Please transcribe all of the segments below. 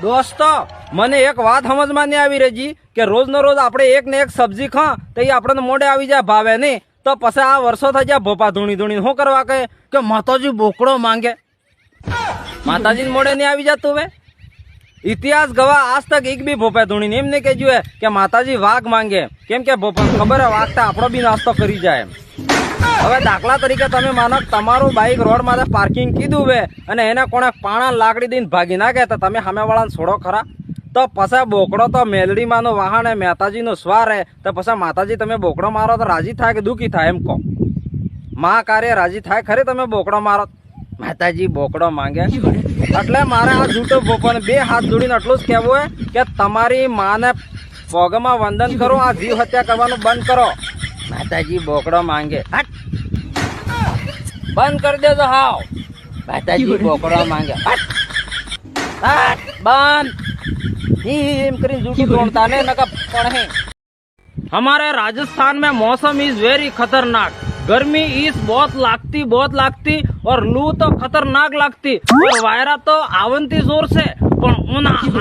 દોસ્તો મને એક વાત સમજમાં નહીં આવી રહી કે રોજ નો રોજ આપણે એક ને એક સબ્જી ખા તો એ આપણને મોઢે આવી જાય ભાવે નહીં તો પછી આ વર્ષો થઈ જાય ભોપા ધૂણી ધૂણી શું કરવા કહે કે માતાજી બોકડો માંગે માતાજી મોઢે નહીં આવી જતું હવે ઇતિહાસ ગવા આજ તક એક બી ભોપા ધૂણી એમ નહીં કહેજો કે માતાજી વાઘ માંગે કેમ કે ભોપા ખબર હે વાઘ તો આપણો બી નાસ્તો કરી જાય હવે દાખલા તરીકે તમે માનો તમારું બાઇક રોડ માં પાર્કિંગ કીધું હે અને એને કોણે પાણા લાકડી દઈને ભાગી નાખે તો તમે સામેવાળાને છોડો ખરા તો પછી બોકડો તો મેલડીમાંનો વાહન હે મહેતાજીનો સ્વાર હે તો પછી માતાજી તમે બોકડો મારો તો રાજી થાય કે દુઃખી થાય એમ કહો મા કાર્ય રાજી થાય ખરી તમે બોકડો મારો માતાજી બોકડો માંગે એટલે મારે આ જૂઠો ભોપાને બે હાથ જોડીને એટલું જ કહેવું હે કે તમારી માને પગમાં વંદન કરો આ જીવ હત્યા કરવાનું બંધ કરો માતાજી બોકડો માંગે બંધ કરી દેજો હાવ માતાજી બોકડો માંગે બંધ एम करीन जूठी तोड़ता ने नका पढ़े। हमारे राजस्थान में मौसम इज वेरी खतरनाक। गर्मी इस बहुत लागती और लू तो खतरनाक लागती और वायरा तो आवंती जोर से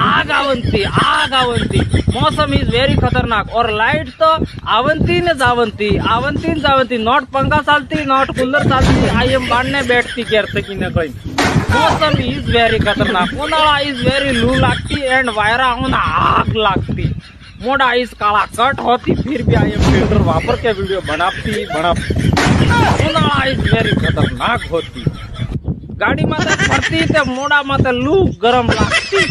आग आवंती मौसम इज वेरी खतरनाक और लाइट तो आवंती ने जावंती नॉट पंखा चालती नॉट कूलर चालती आई एम बांधने बैठती कहते की न कोई मौसम इज वेरी खतरनाक उन्हाळा इज वेरी लू लागती एंड वायरा आग लागती मोड़ा इस काला कट होती फिर भी आई एम फिल्टर वापर के वीडियो बनाती उन्हाळा इज वेरी खतरनाक होती गाड़ी में फरती ते मोड़ा में लू गरम लागती